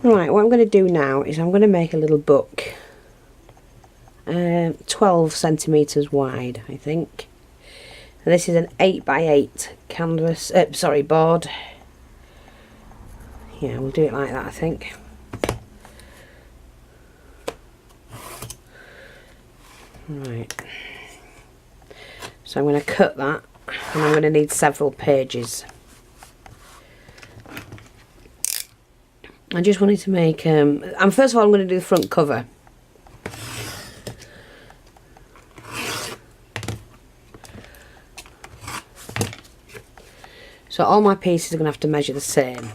Right, what I'm going to do now is I'm going to make a little book. 12 centimetres wide, I think. And this is an 8x8 canvas, board. Yeah, we'll do it like that, I think. Right. So I'm going to cut that, and I'm going to need several pages. I just wanted to make, and first of all I'm going to do the front cover. So all my pieces are going to have to measure the same.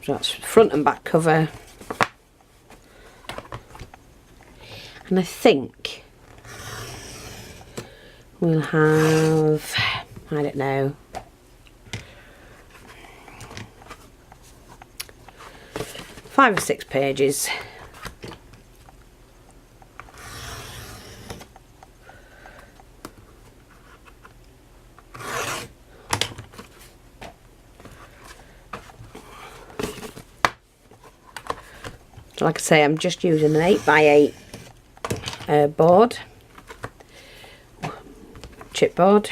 So that's front and back cover. And I think we'll have, I don't know, 5 or 6 pages. So like I say, I'm just using an 8x8 board, chipboard.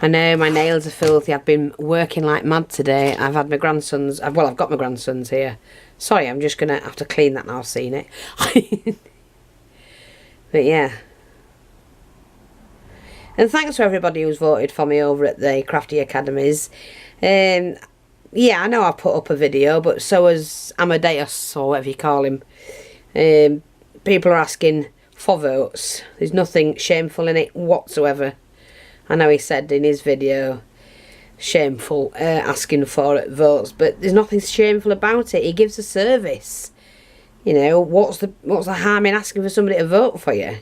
I know my nails are filthy. I've been working like mad today. I've had my grandsons, well, I've got my grandsons here. Sorry, I'm just going to have to clean that now I've seen it. But yeah. And thanks to everybody who's voted for me over at the Crafty Academies. Yeah, I know I put up a video, but so has Amadeus, or whatever you call him. People are asking for votes. There's nothing shameful in it whatsoever. I know he said in his video, shameful asking for votes, but there's nothing shameful about it. He gives a service. You know, what's the harm in asking for somebody to vote for you?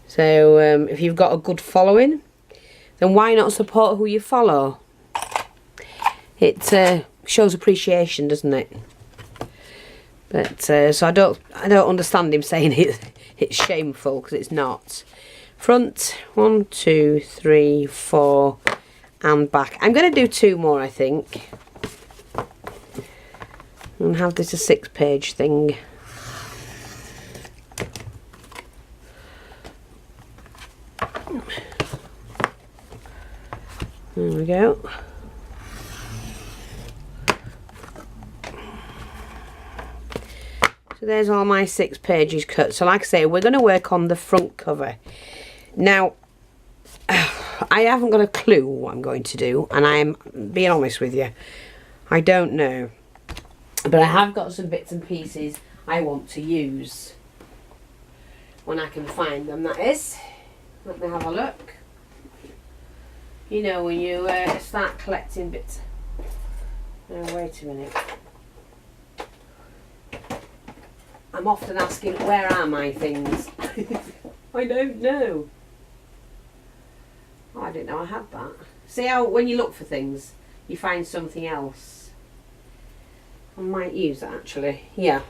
So if you've got a good following, then why not support who you follow? It shows appreciation, doesn't it? But so I don't understand him saying it's shameful, because it's not. Front, 1, 2, 3, 4, and back. I'm going to do 2 more, I think, and have this a 6-page thing. There we go. So there's all my 6 pages cut. So like I say, we're going to work on the front cover. Now, I haven't got a clue what I'm going to do, and I'm being honest with you. I don't know. But I have got some bits and pieces I want to use. When I can find them, that is. Let me have a look. You know, when you start collecting bits. Oh, wait a minute. I'm often asking, where are my things? I don't know. Oh, I didn't know I had that. See how when you look for things, you find something else. I might use that actually. Yeah.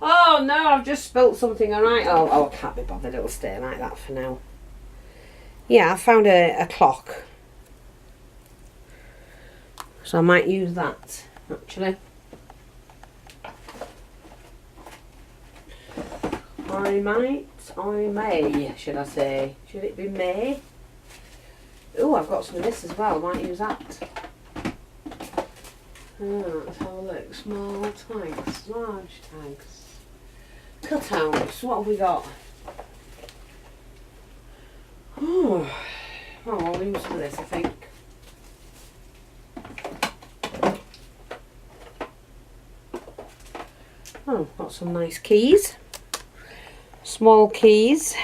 Oh no, I've just spilt something. Alright. Oh, I can't be bothered. It'll stay like that for now. Yeah, I found a clock. So I might use that actually. I may, should I say. Should it be May? Oh, I've got some of this as well. I might use that. Let's have a look. Small tags, large tags. Cutouts, what have we got? Oh, I'll use some of this, I think. Oh, got some nice keys. Small keys.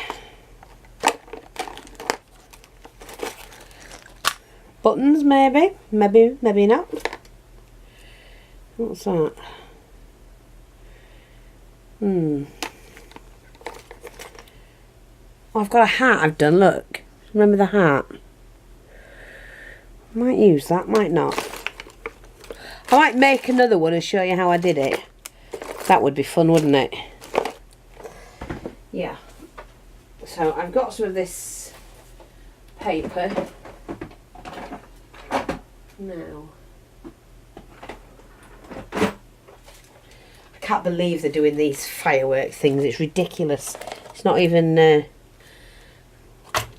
Buttons, maybe. Maybe not. What's that? Oh, I've got a hat I've done, look. Remember the hat? Might use that, might not. I might make another one and show you how I did it. That would be fun, wouldn't it? Yeah. So I've got some of this paper. Now. I can't believe they're doing these firework things. It's ridiculous. It's not even...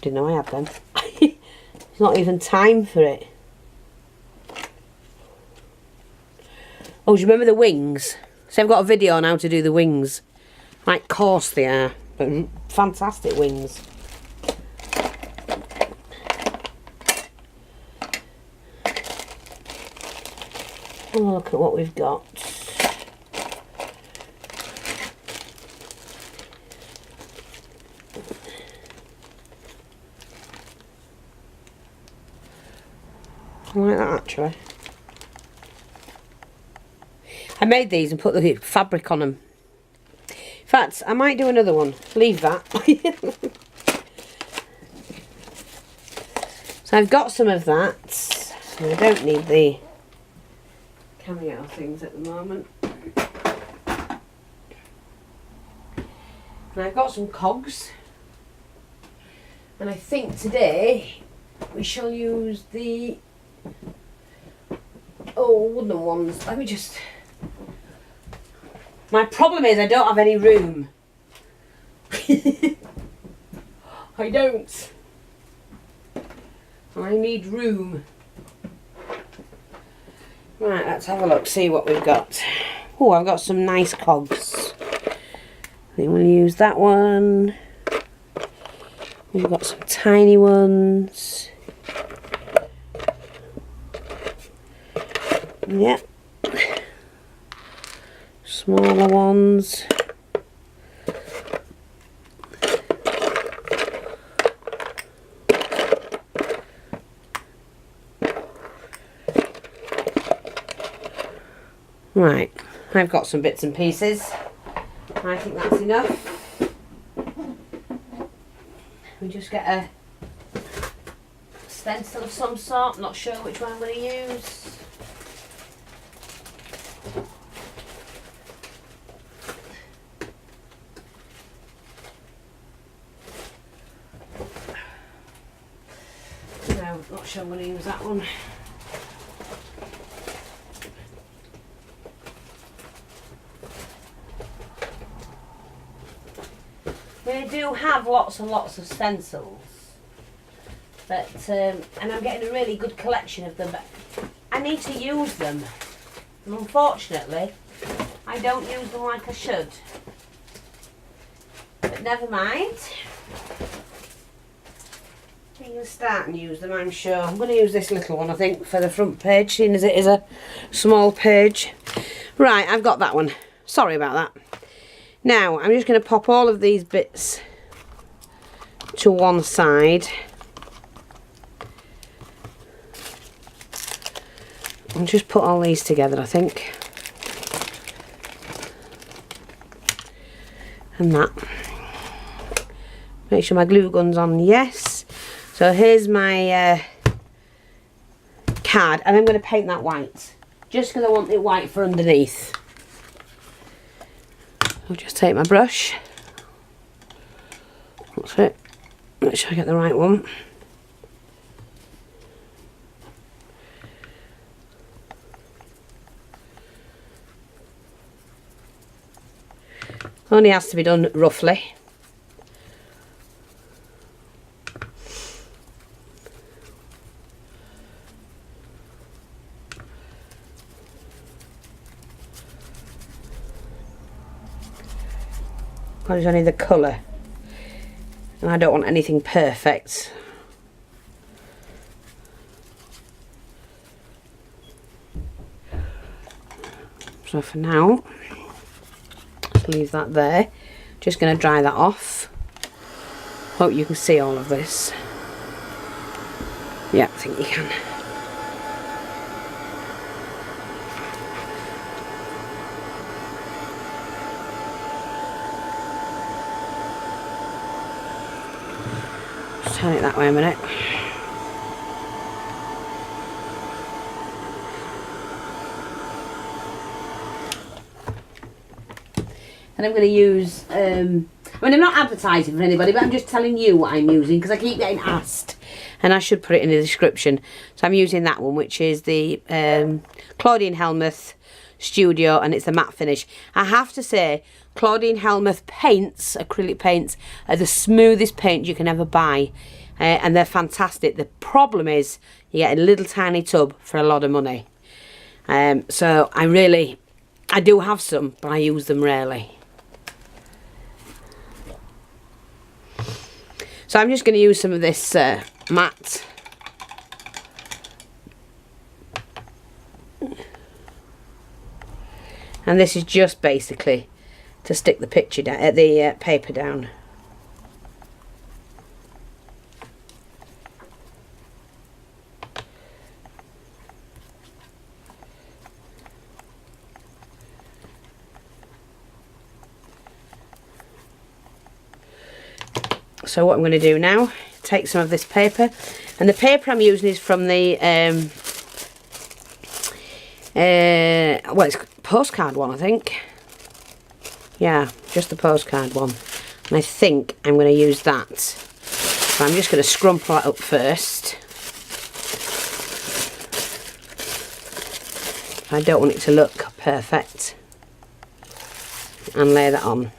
didn't know I had them. It's not even time for it. Oh, do you remember the wings? So I've got a video on how to do the wings. Like, coarse they are, but fantastic wings. Oh, look at what we've got. I like that actually. I made these and put the fabric on them. In fact, I might do another one. Leave that. So I've got some of that. I don't need the cameo things at the moment. And I've got some cogs. And I think today we shall use the wooden ones. Let me just... My problem is I don't have any room. I don't. I need room. Right, let's have a look, see what we've got. Oh, I've got some nice cogs. I think we'll use that one. We've got some tiny ones. Yep. Smaller ones. Right, I've got some bits and pieces. I think that's enough. We just get a stencil of some sort, not sure which one I'm going to use. No, not sure I'm going to use that one. They do have lots and lots of stencils, but and I'm getting a really good collection of them, but I need to use them, and unfortunately I don't use them like I should, but never mind. You can start and use them, I'm sure. I'm going to use this little one, I think, for the front page, seeing as it is a small page. Right, I've got that one. Sorry about that. Now, I'm just going to pop all of these bits to one side. And just put all these together, I think. And that. Make sure my glue gun's on, yes. So here's my card, and I'm going to paint that white. Just because I want it white for underneath. I'll just take my brush. That's it. Make sure I get the right one. Only has to be done roughly. Because I need the colour, and I don't want anything perfect. So for now, just leave that there. Just going to dry that off. Hope you can see all of this. Yeah, I think you can. turn it that way a minute. And I'm going to use, I mean, I'm not advertising for anybody, but I'm just telling you what I'm using because I keep getting asked. And I should put it in the description. So I'm using that one, which is the Claudine Helmuth Studio, and it's the matte finish. I have to say, Claudine Helmuth paints, acrylic paints, are the smoothest paint you can ever buy. And they're fantastic. The problem is, you get a little tiny tub for a lot of money. So I do have some, but I use them rarely. So I'm just going to use some of this matte. And this is just basically to stick the picture down, the paper down. So what I'm going to do now, take some of this paper, and the paper I'm using is from the well, it's postcard one, I think. Yeah, just the postcard one, and I think I'm going to use that. So I'm just going to scrumple that up first. I don't want it to look perfect, and lay that on.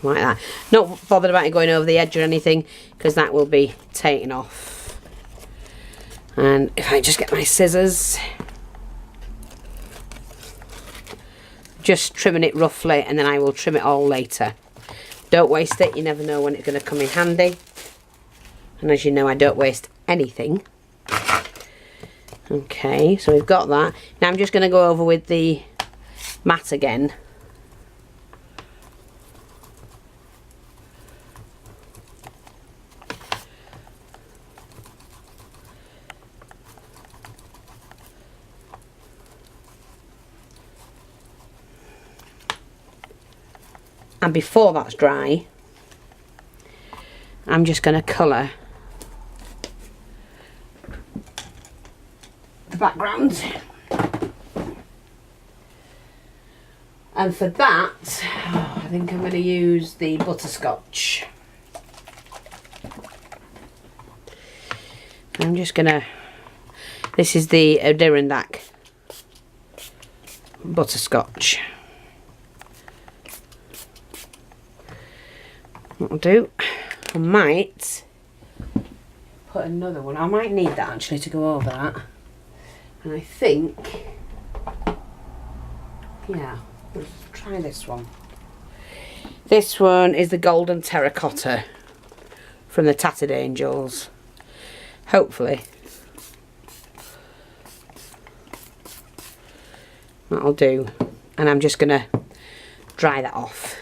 Like that. Not bothered about it going over the edge or anything, because that will be taken off. And if I just get my scissors, just trimming it roughly, and then I will trim it all later. Don't waste it, you never know when it's going to come in handy. And as you know, I don't waste anything. Okay, so we've got that. Now I'm just going to go over with the matte again. And before that's dry, I'm just going to colour the background. And for that, I think I'm going to use the butterscotch. I'm just going to, this is the Adirondack butterscotch. That'll do. I might put another one. I might need that actually to go over that. And I think, yeah, let's try this one. This one is the Golden Terracotta from the Tattered Angels. Hopefully. That'll do. And I'm just going to dry that off.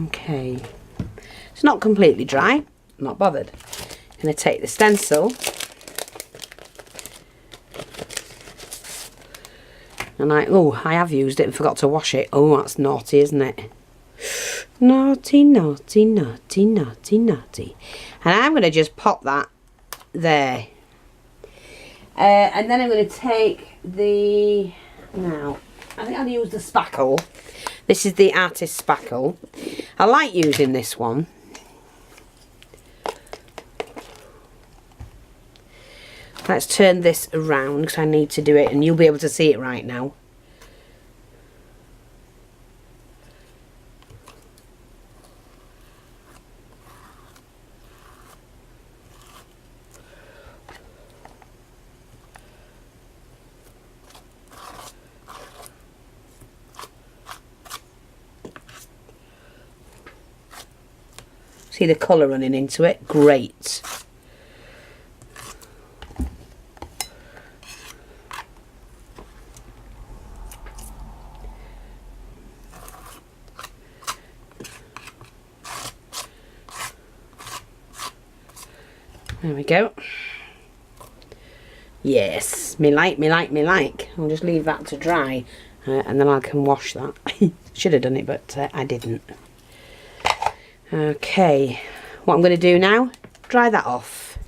Okay, it's not completely dry, I'm not bothered. I'm going to take the stencil and I have used it and forgot to wash it. Oh, that's naughty, isn't it? Naughty, naughty, naughty, naughty, naughty. And I'm going to just pop that there. And then I'm going to take the, now, I think I'll use the spackle. This is the Artist Spackle. I like using this one. Let's turn this around because I need to do it and you'll be able to see it right now. See the colour running into it? Great. There we go. Yes, me like, me like, me like. I'll just leave that to dry and then I can wash that. Should have done it, but I didn't. Okay, what I'm going to do now, dry that off.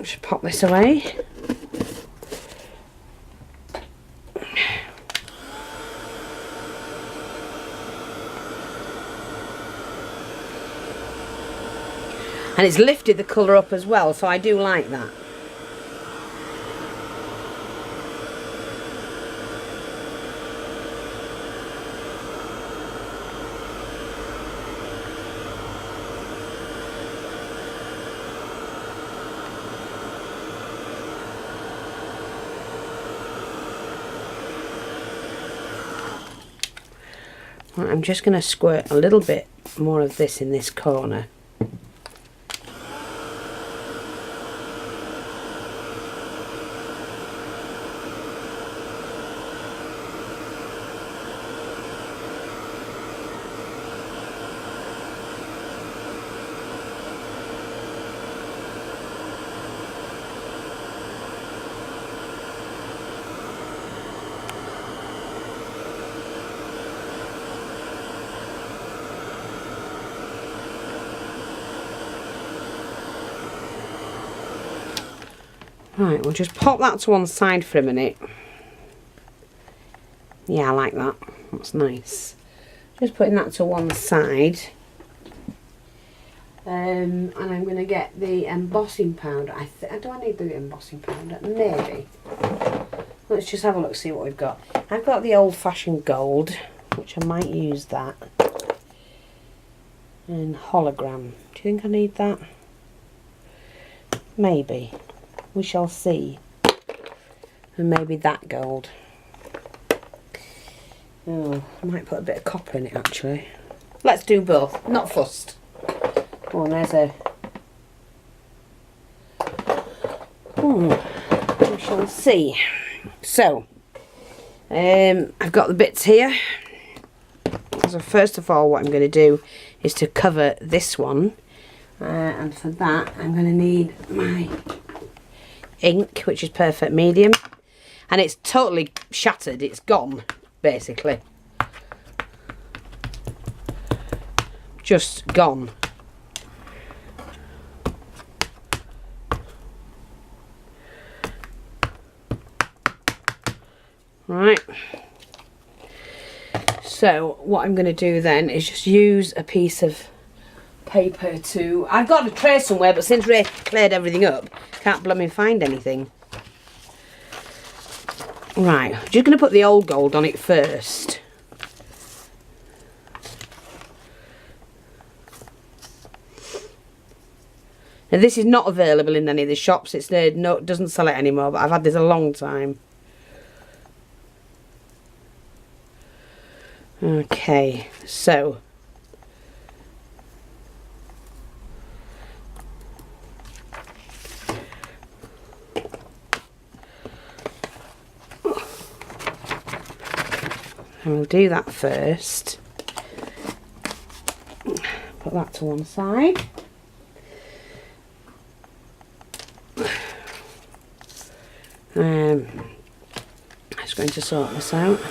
Just pop this away. And it's lifted the colour up as well, so I do like that. Right, I'm just going to squirt a little bit more of this in this corner. Right, we'll just pop that to one side for a minute. Yeah, I like that. That's nice. Just putting that to one side. And I'm going to get the embossing powder. Do I need the embossing powder? Maybe. Let's just have a look, see what we've got. I've got the old-fashioned gold, which I might use that. And hologram. Do you think I need that? Maybe. We shall see. And maybe that gold. Oh, I might put a bit of copper in it actually. Let's do both. Not fussed. Oh, and there's a... we shall see. So, I've got the bits here. So first of all, what I'm going to do is to cover this one. And for that, I'm going to need my ink, which is perfect medium, and it's totally shattered, it's gone basically, just gone. Right, so what I'm going to do then is just use a piece of paper to... I've got a tray somewhere, but since Ray cleared everything up, can't blooming find anything. Right, just going to put the old gold on it first. Now this is not available in any of the shops. It's no, it doesn't sell it anymore, but I've had this a long time. Okay, so and we'll do that first. Put that to one side. I'm just going to sort this out.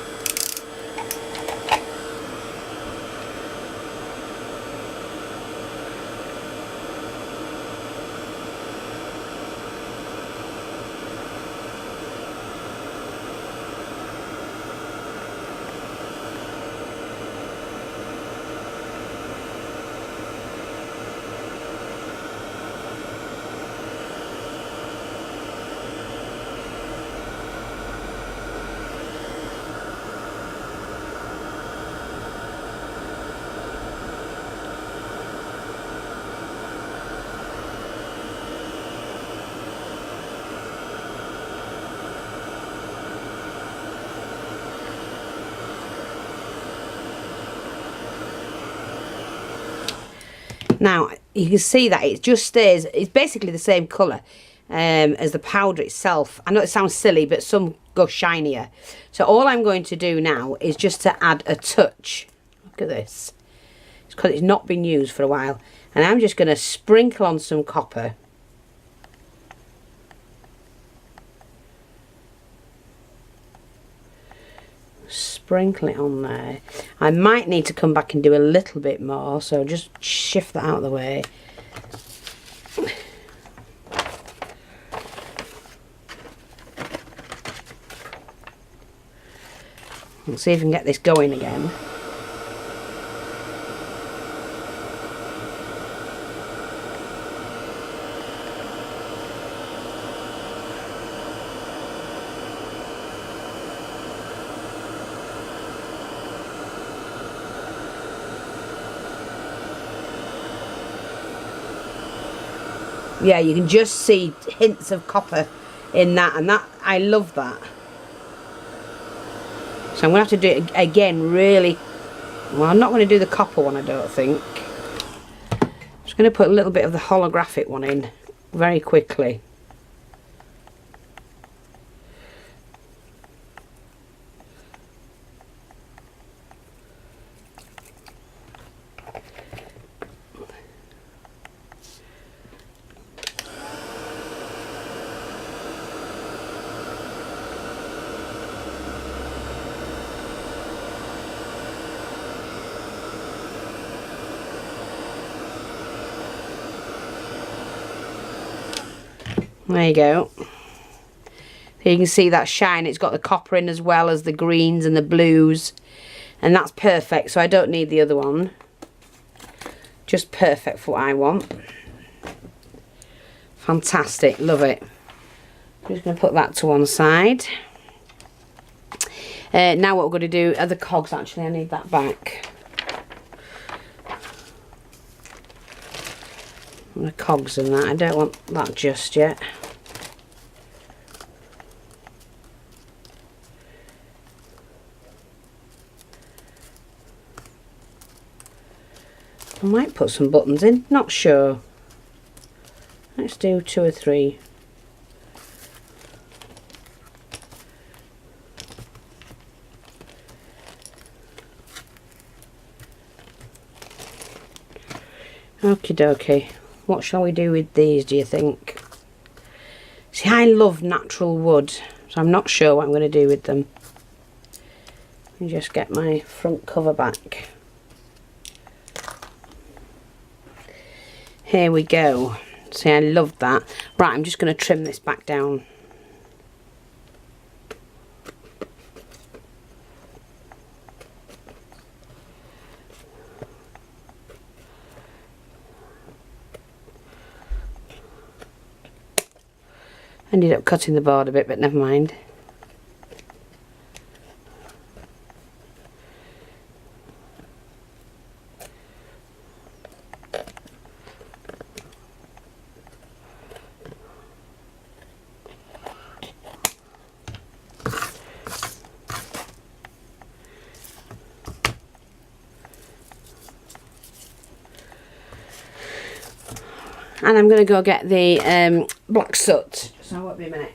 Now you can see that it just stays, it's basically the same colour as the powder itself. I know it sounds silly, but some go shinier. So all I'm going to do now is just to add a touch. Look at this. It's because it's not been used for a while. And I'm just going to sprinkle on some copper. Sprinkle it on there. I might need to come back and do a little bit more, so just shift that out of the way. Let's see if we can get this going again. Yeah, you can just see hints of copper in that, and that, I love that. So I'm going to have to do it again really, well, I'm not going to do the copper one, I don't think. I'm just going to put a little bit of the holographic one in very quickly. There you go. So you can see that shine. It's got the copper in as well as the greens and the blues. And that's perfect. So I don't need the other one. Just perfect for what I want. Fantastic. Love it. I'm just going to put that to one side. Now what we're going to do are the cogs. Actually, I need that back. The cogs and that. I don't want that just yet. I might put some buttons in, not sure. Let's do 2 or 3. Okie dokie. What shall we do with these, do you think? See, I love natural wood, so I'm not sure what I'm going to do with them. Let me just get my front cover back. Here we go. See, I love that. Right, I'm just going to trim this back down. Ended up cutting the board a bit, but never mind. And I'm going to go get the black soot. So I won't be a minute.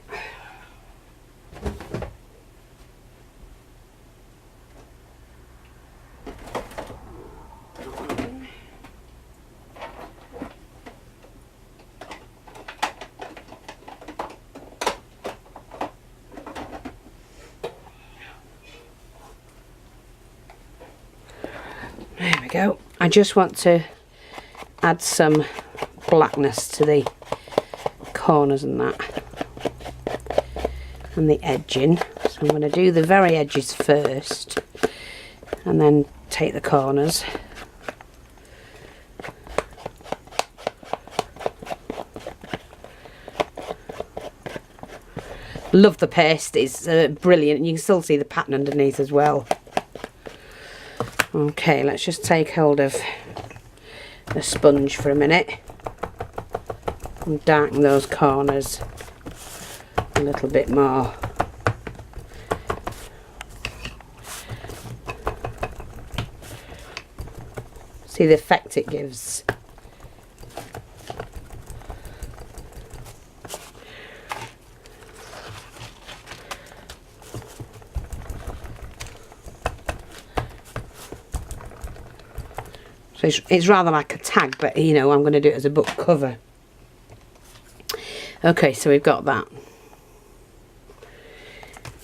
There we go. I just want to add some blackness to the corners and that, and the edging. So I'm going to do the very edges first and then take the corners. Love the paste, it's brilliant. You can still see the pattern underneath as well. Okay, let's just take hold of a sponge for a minute and darken those corners a little bit more. See the effect it gives. So it's rather like a tag, but you know, I'm going to do it as a book cover. Okay, so we've got that.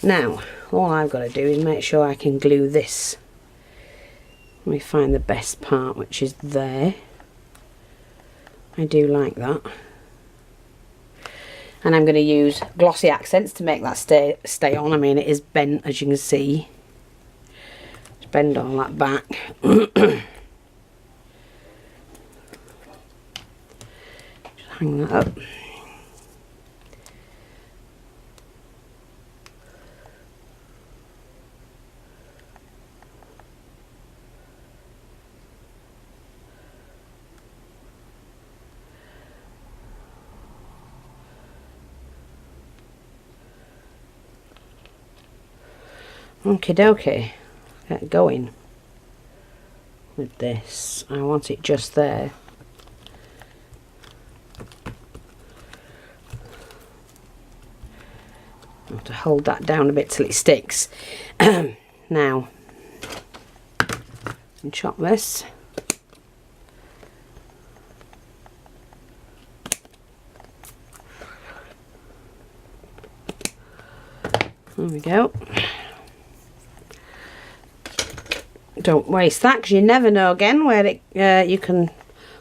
Now, all I've got to do is make sure I can glue this. Let me find the best part, which is there. I do like that. And I'm going to use glossy accents to make that stay on. I mean, it is bent, as you can see. Just bend all that back. Just hang that up. Okie dokie, get going with this. I want it just there. I have to hold that down a bit till it sticks. Now, and chop this. There we go. Don't waste that, because you never know again where it you can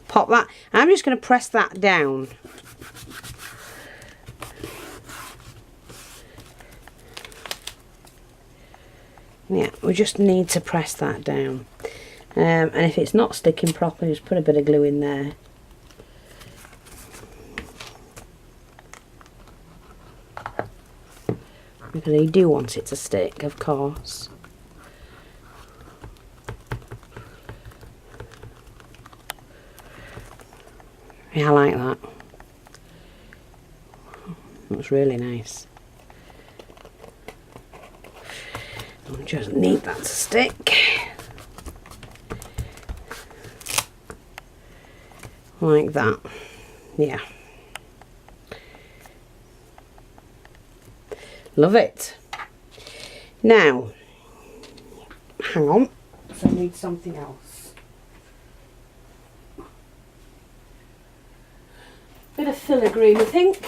pop that. I'm just going to press that down. Yeah, we just need to press that down. And if it's not sticking properly, just put a bit of glue in there. Because you do want it to stick, of course. Yeah, I like that. Looks really nice. I just need that to stick. Like that. Yeah. Love it. Now, hang on. So I need something else. Bit of filigree, I think.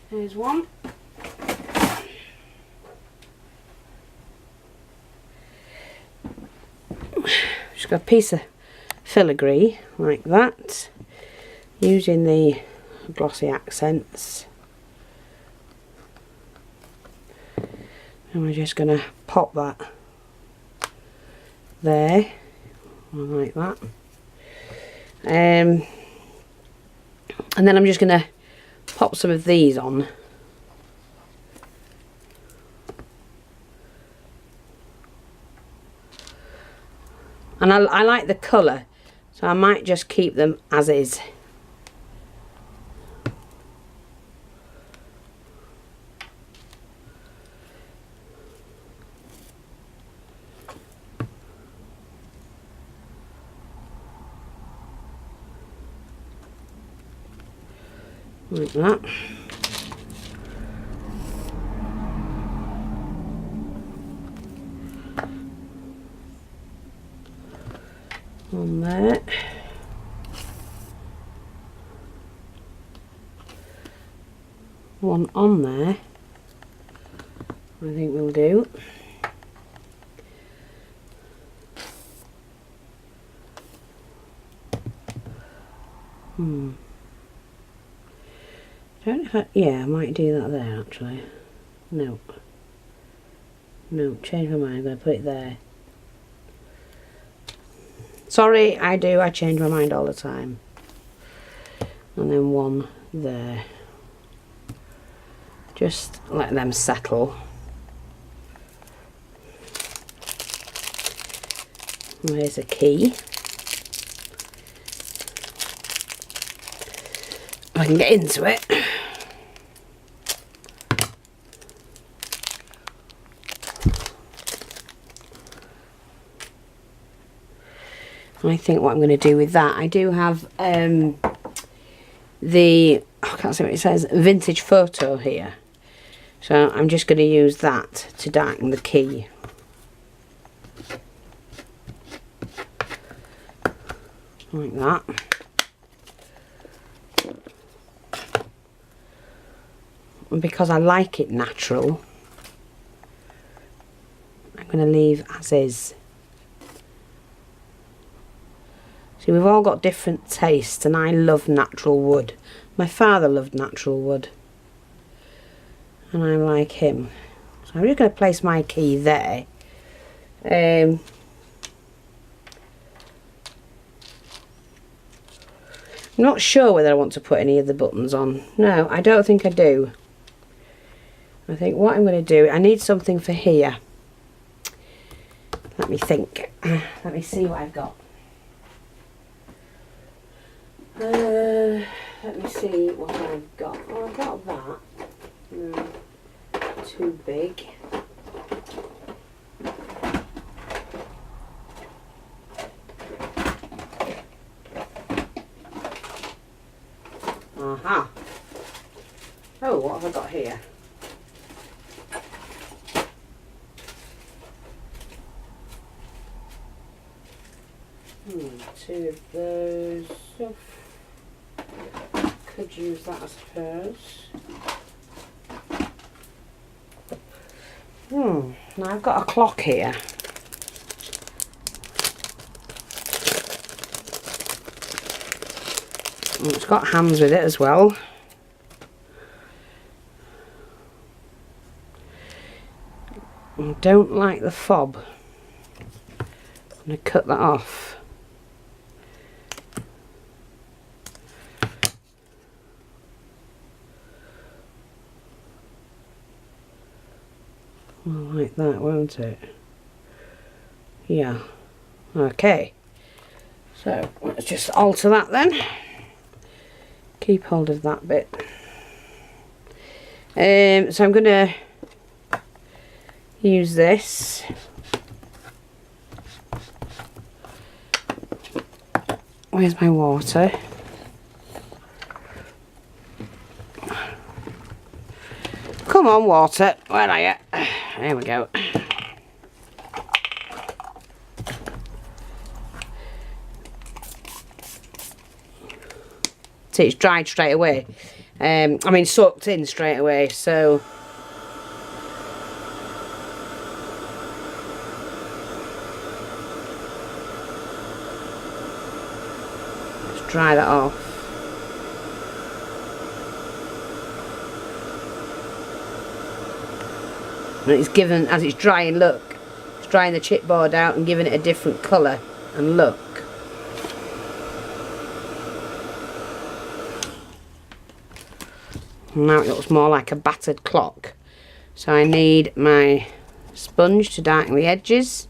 Here's one. Just got a piece of filigree like that, using the glossy accents, and we're just going to pop that there like that, and then I'm just going to pop some of these on. And I like the colour, so I might just keep them as is. Like that. On there. One on there, I think we'll do. Don't know if yeah, I might do that there actually. No, change my mind, I'm going to put it there. Sorry, I change my mind all the time. And then one there. Just let them settle. There's a key. I can get into it. I think what I'm going to do with that, I do have the, I can't see what it says, vintage photo here. So I'm just going to use that to darken the key. Like that. And because I like it natural, I'm going to leave as is. See, we've all got different tastes, and I love natural wood. My father loved natural wood, and I'm like him. So I'm just going to place my key there. I'm not sure whether I want to put any of the buttons on. No, I don't think I do. I think what I'm going to do, I need something for here. Let me think. Let me see what I've got. Let me see what I've got. Oh, I've got that. No, too big. Aha. Oh, what have I got here? Two of those. Could use that, I suppose. Now I've got a clock here. It's got hands with it as well. I don't like the fob. I'm going to cut that off. Like that, won't it? Yeah. Okay. So let's just alter that then. Keep hold of that bit. So I'm going to use this. Where's my water? Come on, water. Where are you? There we go. See, it's dried straight away. I mean, soaked in straight away, so... Let's dry that off. And it's given, as it's drying, look, it's drying the chipboard out and giving it a different colour and look. Now it looks more like a battered clock. So I need my sponge to darken the edges.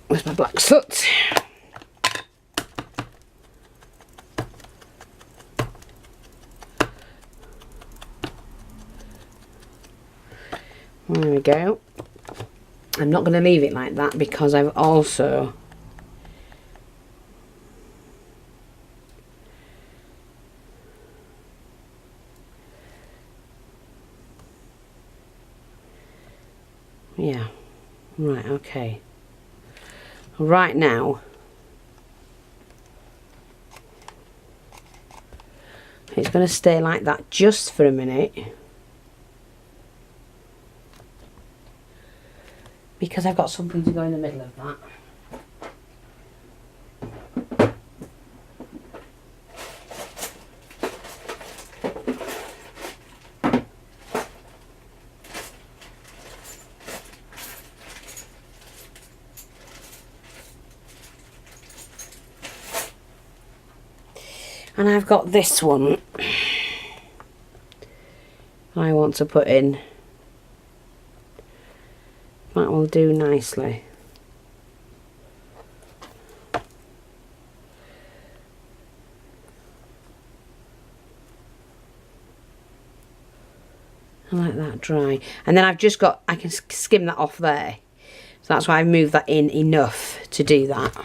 Where's my black soot? There we go. I'm not going to leave it like that because I've also right, okay. Right now it's going to stay like that just for a minute. Because I've got something to go in the middle of that. And I've got this one I want to put in. That will do nicely. I like that dry. And then I've just got, I can skim that off there. So that's why I've moved that in enough to do that.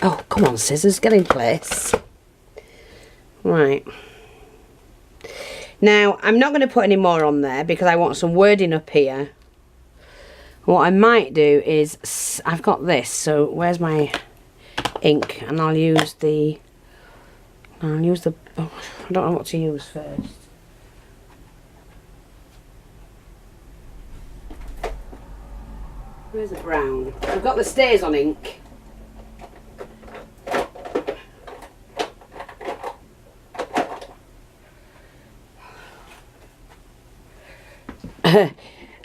Oh, come on, scissors, get in place. Right. Now, I'm not going to put any more on there because I want some wording up here. What I might do is, I've got this, so where's my ink? And I'll use the, oh, I don't know what to use first. Where's the brown? I've got the Stays on ink.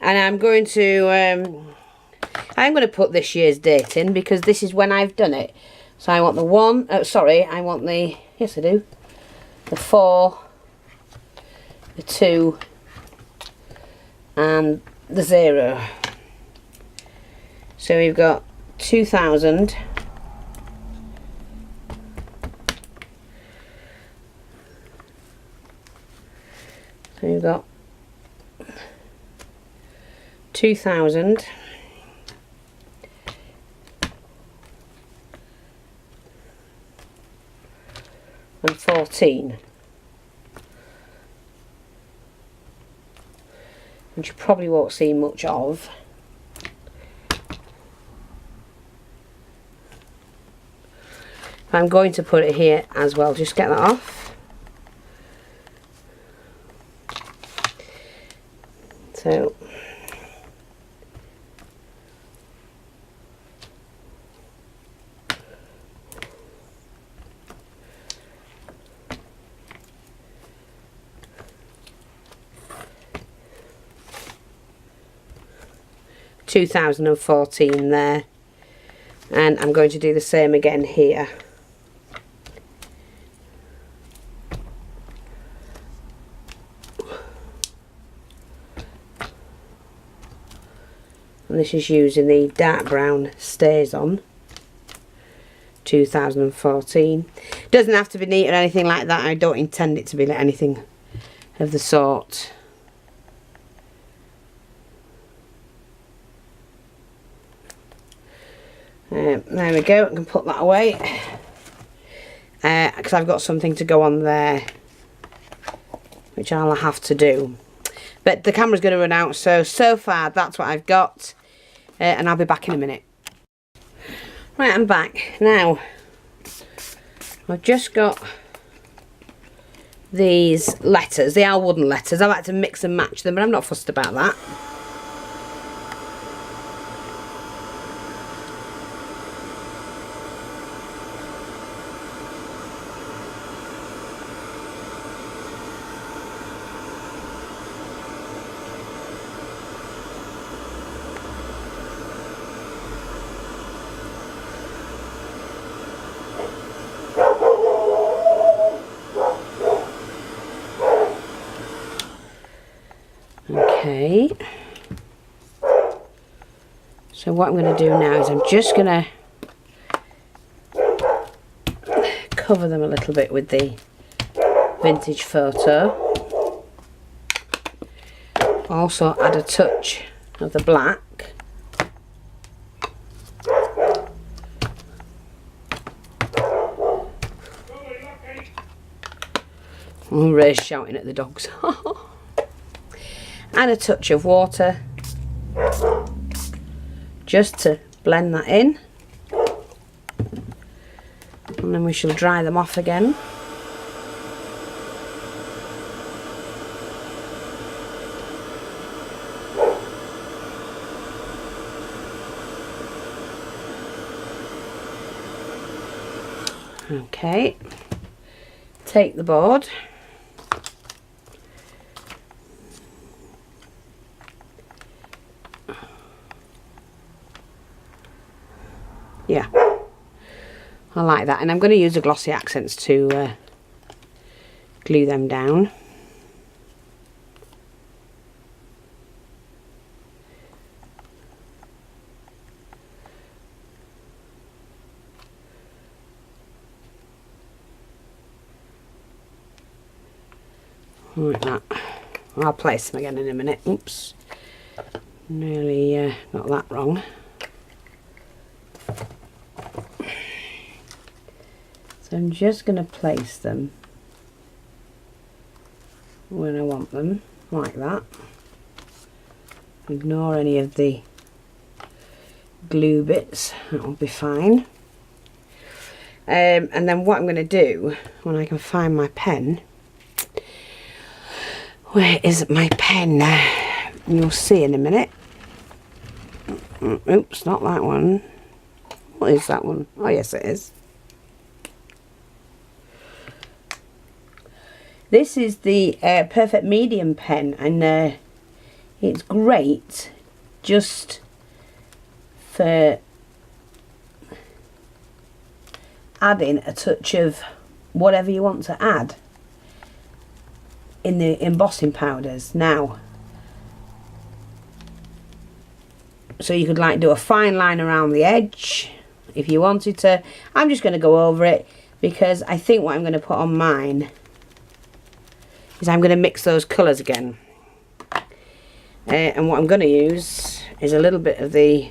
And I'm going to put this year's date in because this is when I've done it. So I want the one, I want the, yes I do, the 4, the 2 and the 0. So we've got 2000, so we've got 2000 and 14, which you probably won't see much of. I'm going to put it here as well, just get that off. So (2014) there, and I'm going to do the same again here. And this is using the dark brown Stays on 2014. Doesn't have to be neat or anything like that. I don't intend it to be anything of the sort. There we go. I can put that away because I've got something to go on there, which I'll have to do. But the camera's going to run out, so far that's what I've got. And I'll be back in a minute. Right, I'm back. Now, I've just got these letters. They are wooden letters. I like to mix and match them, but I'm not fussed about that. Okay, so what I'm going to do now is I'm just going to cover them a little bit with the vintage photo. Also add a touch of the black. Oh, Ray's shouting at the dogs. Add a touch of water just to blend that in, and then we shall dry them off again. Okay, take the board, yeah, I like that, and I'm going to use the glossy accents to glue them down. Like that. I'll place them again in a minute. Oops. Nearly got that wrong. So I'm just going to place them when I want them, like that. Ignore any of the glue bits, that will be fine. And then what I'm going to do, when I can find my pen, where is my pen? You'll see in a minute. Oops, not that one. What is that one? Oh yes, it is. This is the Perfect Medium pen, and it's great just for adding a touch of whatever you want to add in the embossing powders. Now, so you could like do a fine line around the edge if you wanted to. I'm just going to go over it because I think what I'm going to put on mine is I'm going to mix those colours again. And what I'm going to use is a little bit of the...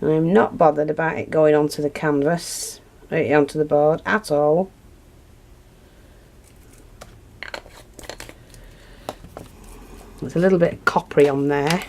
I'm not bothered about it going onto the canvas, onto the board at all. There's a little bit of coppery on there.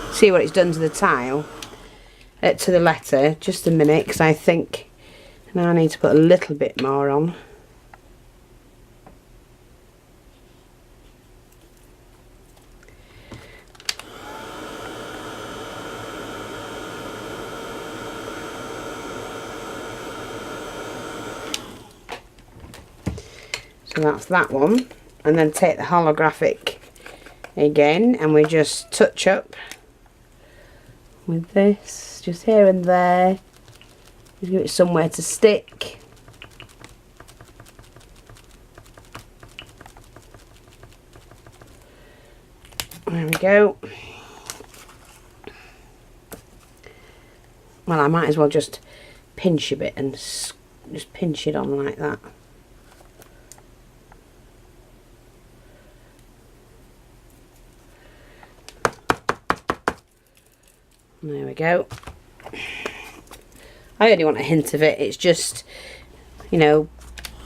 See what it's done to the tile, to the letter. Just a minute, because I think now I need to put a little bit more on. So that's that one, and then take the holographic again, and we just touch up with this, just here and there. Just give it somewhere to stick. There we go. Well, I might as well just pinch a bit and just pinch it on like that. There we go. I only want a hint of it. It's just, you know,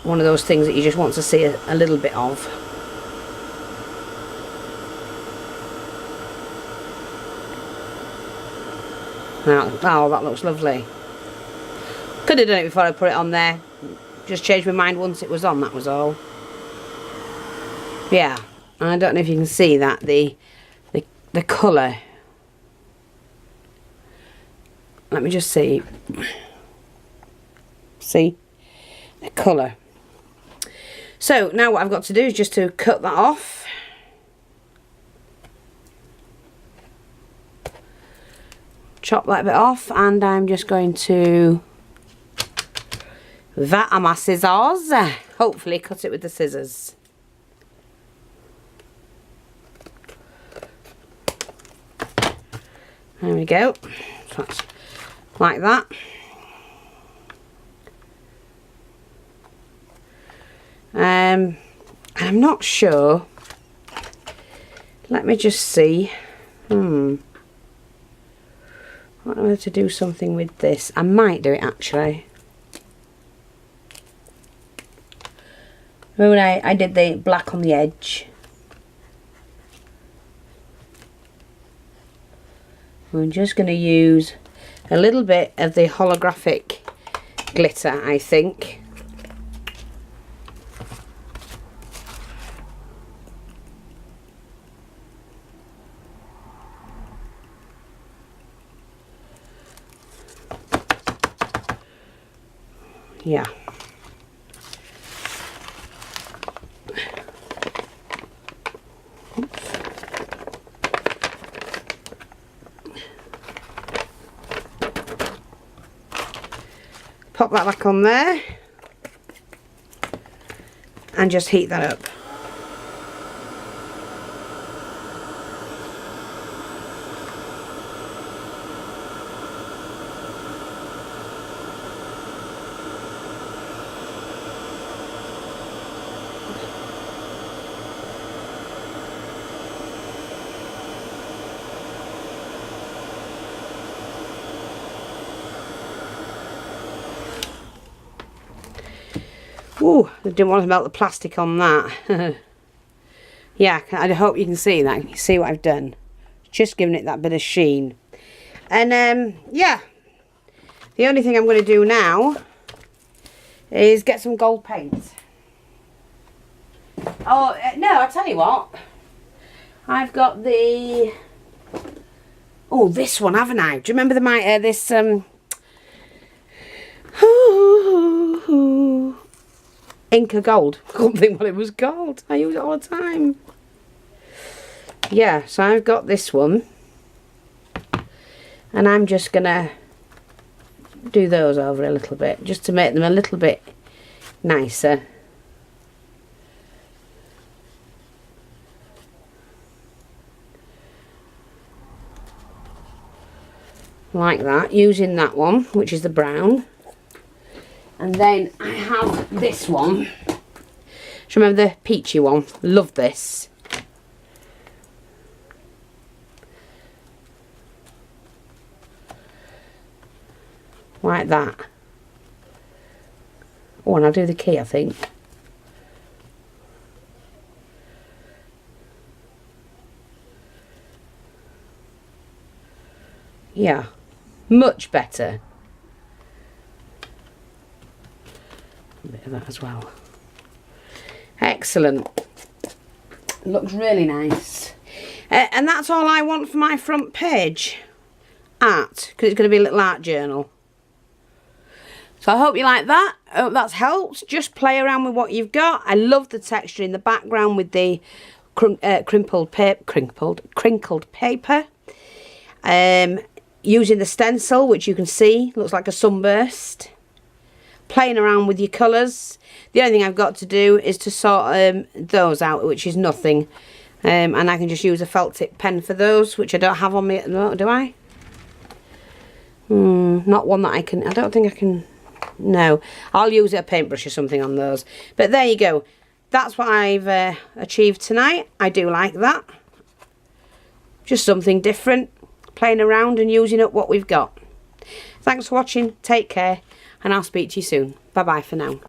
one of those things that you just want to see a little bit of. Now, oh, that looks lovely. Could have done it before I put it on there. Just changed my mind once it was on, that was all. Yeah, I don't know if you can see that, the colour. Let me just see. See? The colour. So now what I've got to do is just to cut that off. Chop that bit off, and I'm just going to that are my scissors. Hopefully cut it with the scissors. There we go. So that's like that. I'm not sure. Let me just see. I don't know whether to do something with this. I might do it actually. Remember when I did the black on the edge? I'm just going to use a little bit of the holographic glitter, I think. Yeah. pop that back on there and just heat that up. Ooh, I didn't want to melt the plastic on that. Yeah, I hope you can see that. You see what I've done. Just giving it that bit of sheen. And yeah, the only thing I'm going to do now is get some gold paint. Oh, no, I'll tell you what. I've got the... Oh, this one, haven't I? Do you remember this... Inca Gold. I couldn't think what it was called. I use it all the time. Yeah, so I've got this one. And I'm just going to do those over a little bit. Just to make them a little bit nicer. Like that. Using that one, which is the brown. And then I have this one. Do you remember the peachy one? Love this. Like that. Oh, and I'll do the key, I think. Yeah, much better. A bit of that as well. Excellent. Looks really nice. And that's all I want for my front page art, because it's going to be a little art journal. So I hope you like that. I hope that's helped. Just play around with what you've got. I love the texture in the background with the crinkled paper. Using the stencil, which you can see looks like a sunburst. Playing around with your colours. The only thing I've got to do is to sort those out, which is nothing. And I can just use a felt tip pen for those, which I don't have on me at the moment, do I? Not one that I can, I don't think I can, no. I'll use a paintbrush or something on those. But there you go. That's what I've achieved tonight. I do like that. Just something different. Playing around and using up what we've got. Thanks for watching. Take care. And I'll speak to you soon. Bye bye for now.